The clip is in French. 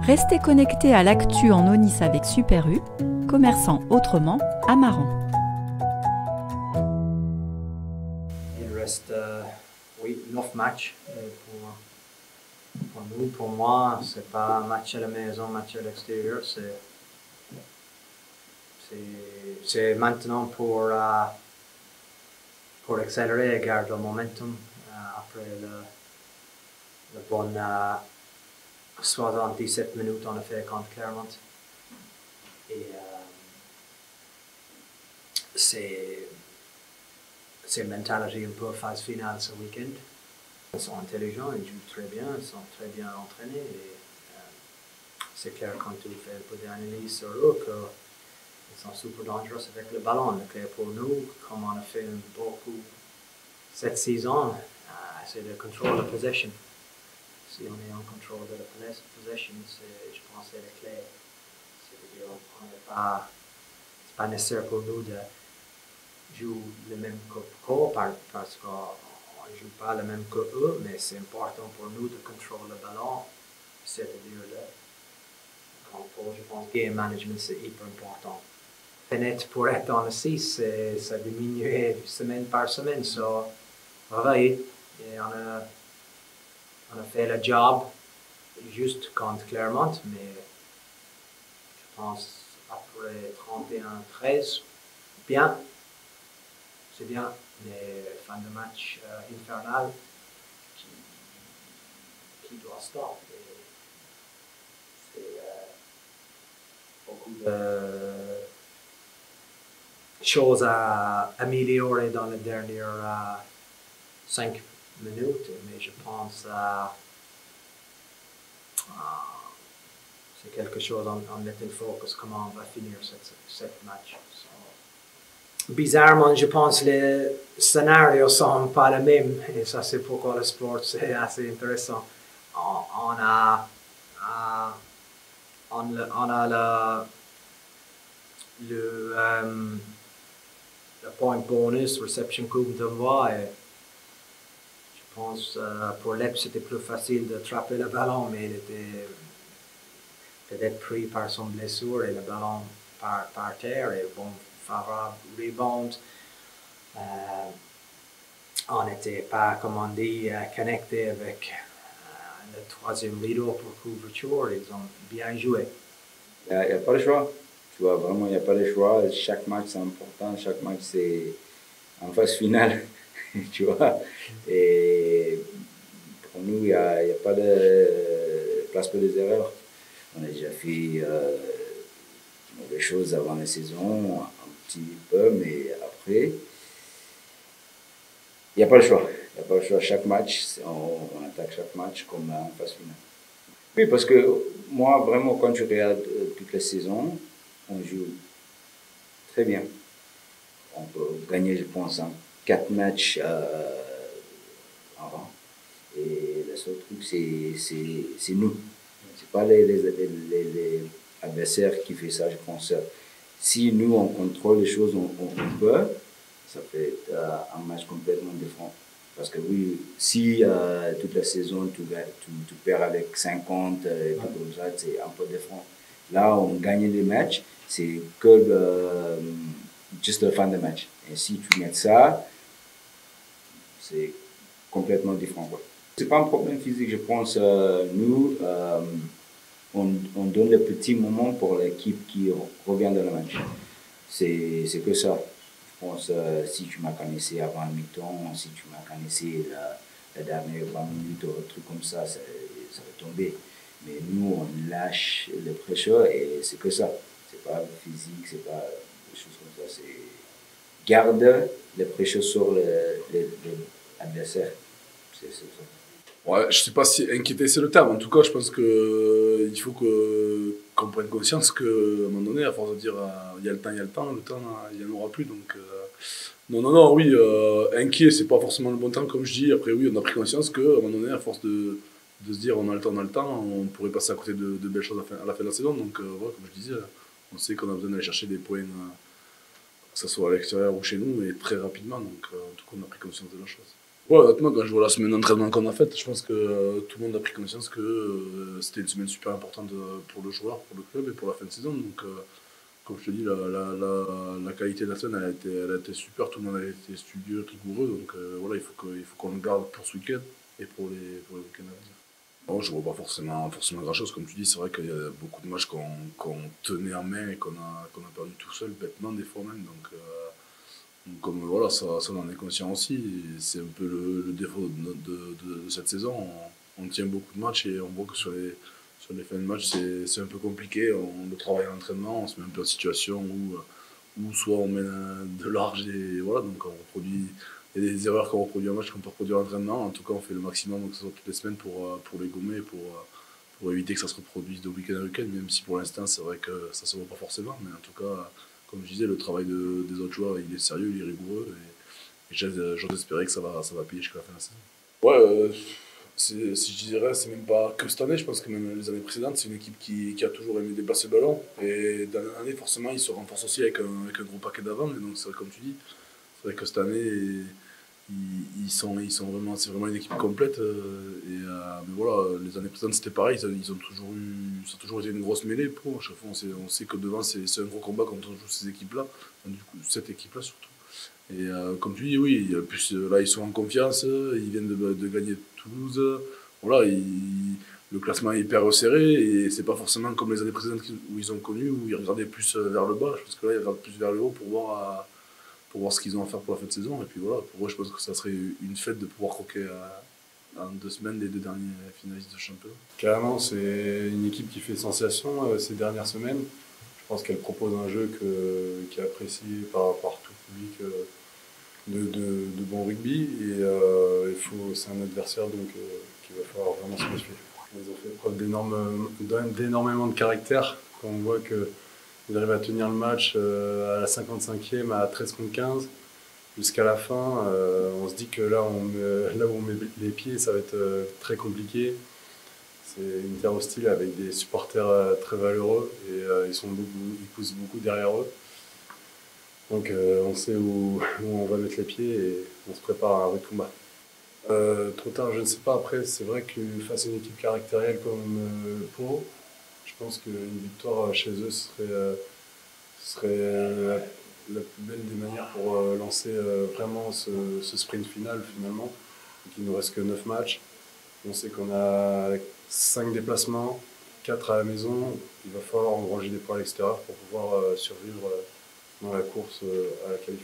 Restez connectés à l'actu en Onis avec Super U, commerçant autrement à Maran. Il reste oui, 9 matchs pour nous. Pour moi, c'est pas un match à la maison, match à l'extérieur. C'est maintenant pour accélérer et garder le momentum après le bon 77 minutes on a fait contre Clermont. Et c'est une mentalité un peu phase finale ce week-end. Ils sont intelligents, ils jouent très bien, ils sont très bien entraînés. Et, c'est clair quand tu fais un peu d'analyse sur eux qu'ils sont super dangereux avec le ballon. Le clair pour nous, comme on a fait beaucoup cette saison, c'est le contrôle de possession. Si on est en contrôle de la possession, je pense que c'est la clé. C'est-à-dire c'est pas nécessaire pour nous de jouer le même qu'eux parce qu'on ne joue pas le même qu'eux, mais c'est important pour nous de contrôler le ballon. C'est-à-dire, je pense que game management c'est hyper important. Fenêtre pour être dans le 6, ça diminue semaine par semaine. So, travailler. Et on a fait le job juste contre Clermont, mais je pense après 31-13, bien, c'est bien, mais fin de match infernal qui doit stopper. C'est beaucoup de choses à améliorer dans les dernières 5 minutes, mais je pense c'est quelque chose en mettant focus comment on va finir cette match. So, bizarrement, je pense que les scénarios ne sont pas les mêmes et ça c'est pourquoi le sport c'est assez intéressant. On a le point bonus, reception coupe d'envoi et je pense pour Lep c'était plus facile de attraper le ballon, mais il était peut-être pris par son blessure et le ballon par terre et bon, favorable rebound. On n'était pas, comme on dit, connecté avec le troisième rideau pour couverture. Ils ont bien joué. Il n'y a pas le choix. Tu vois, vraiment, il n'y a pas le choix. Chaque match, c'est important. Chaque match, c'est en phase finale. Tu vois. Et pour nous, il n'y a pas de place pour des erreurs. On a déjà fait mauvaises choses avant la saison, un petit peu, mais après, il n'y a pas le choix. Il n'y a pas le choix. Chaque match, on attaque chaque match comme en phase finale. Oui, parce que moi, vraiment, quand je regarde toute la saison, on joue très bien. On peut gagner, je pense, en 4 matchs avant. Et le seul truc, c'est nous. Ce n'est pas les adversaires qui font ça, je pense. Si nous, on contrôle les choses, on peut, ça peut être un match complètement différent. Parce que oui, si toute la saison, tu perds avec 50 et tout comme ça, c'est un peu différent. Là, on gagne les matchs, c'est que juste la fin de match. Et si tu mets ça, c'est complètement différent. Ce n'est pas un problème physique, je pense. Nous, on donne le petit moment pour l'équipe qui revient dans le match. C'est que ça. Je pense si tu m'as connaissé avant le mi-temps, si tu m'as connaissé la dernière 20 minutes ou un truc comme ça va tomber. Mais nous, on lâche le pressure et c'est que ça. C'est pas physique, c'est pas des choses comme ça. C'est garde le pressure sur l'adversaire. C'est ça. Ouais, je sais pas si inquiéter c'est le terme. En tout cas, je pense que il faut qu'on prenne conscience qu'à un moment donné, à force de dire il y a le temps, il n'y en aura plus. Donc non, oui, inquiet, c'est pas forcément le bon temps comme je dis. Après oui, on a pris conscience qu'à un moment donné, à force de se dire on a le temps, on pourrait passer à côté de belles choses à la fin de la saison. Donc voilà, comme je disais, on sait qu'on a besoin d'aller chercher des points, que ce soit à l'extérieur ou chez nous, et très rapidement. Donc en tout cas, on a pris conscience de la chose. Ouais, honnêtement, quand je vois la semaine d'entraînement qu'on a faite, je pense que tout le monde a pris conscience que c'était une semaine super importante pour le joueur, pour le club et pour la fin de saison. Donc, comme je te dis, la qualité de la semaine, elle a été super. Tout le monde a été studieux, rigoureux. Donc, voilà, il faut qu'on le garde pour ce week-end et pour les week-ends à venir. Bon, je ne vois pas forcément grand-chose. Comme tu dis, c'est vrai qu'il y a beaucoup de matchs qu'on tenait en main et qu'on a perdu tout seul, bêtement, des fois même. Donc, comme voilà, ça on en est conscient aussi. C'est un peu le défaut de cette saison. On tient beaucoup de matchs et on voit que sur les fins de match, c'est un peu compliqué. Le travail en entraînement, on se met un peu en situation où soit on mène de large et voilà, donc on reproduit. Il y a des erreurs qu'on reproduit en match qu'on peut reproduire en entraînement. En tout cas, on fait le maximum, donc, que ce soit toutes les semaines pour les gommer, pour éviter que ça se reproduise de week-end à week-end, même si pour l'instant, c'est vrai que ça ne se voit pas forcément. Mais en tout cas, comme je disais, le travail des autres joueurs, il est sérieux, il est rigoureux. Et j'ose espérer que ça va payer jusqu'à la fin de la saison. Ouais, si je dirais, c'est même pas que cette année, je pense que même les années précédentes, c'est une équipe qui a toujours aimé déplacer le ballon. Et dans l'année, forcément, ils se renforcent aussi avec un gros paquet d'avant. Et donc, c'est vrai, comme tu dis, c'est vrai que cette année, ils sont vraiment, c'est vraiment une équipe complète. Mais voilà, les années précédentes, c'était pareil. Ça a toujours été une grosse mêlée pour. À chaque fois, on sait que devant, c'est un gros combat quand on joue ces équipes-là. Du coup, cette équipe-là surtout. Et comme tu dis, oui, plus, là, ils sont en confiance. Ils viennent de gagner Toulouse. Voilà, le classement est hyper resserré. Et c'est pas forcément comme les années précédentes où ils ont connu, où ils regardaient plus vers le bas. Je pense que là, ils regardent plus vers le haut pour voir ce qu'ils ont à faire pour la fin de saison. Et puis voilà, pour eux, je pense que ça serait une fête de pouvoir croquer en 2 semaines les 2 derniers finalistes de championnat. Clairement, c'est une équipe qui fait sensation ces dernières semaines. Je pense qu'elle propose un jeu qui est apprécié par tout le public de bon rugby. Et c'est un adversaire donc, qu'il va falloir vraiment se méfier. Ils ont fait preuve d'énormément de caractère. Quand on voit qu'ils arrivent à tenir le match à la 55e à 13 contre 15 jusqu'à la fin, on se dit que là où on met les pieds, ça va être très compliqué. C'est une terre hostile avec des supporters très valeureux et ils poussent beaucoup derrière eux. Donc on sait où on va mettre les pieds et on se prépare à un rude combat. Trop tard, je ne sais pas. Après, c'est vrai que face à une équipe caractérielle comme Pau, je pense qu'une victoire chez eux serait la plus belle des manières pour lancer vraiment ce sprint final finalement. Donc, il ne nous reste que 9 matchs. On sait qu'on a 5 déplacements, 4 à la maison. Il va falloir engranger des points à l'extérieur pour pouvoir survivre dans la course à la qualif.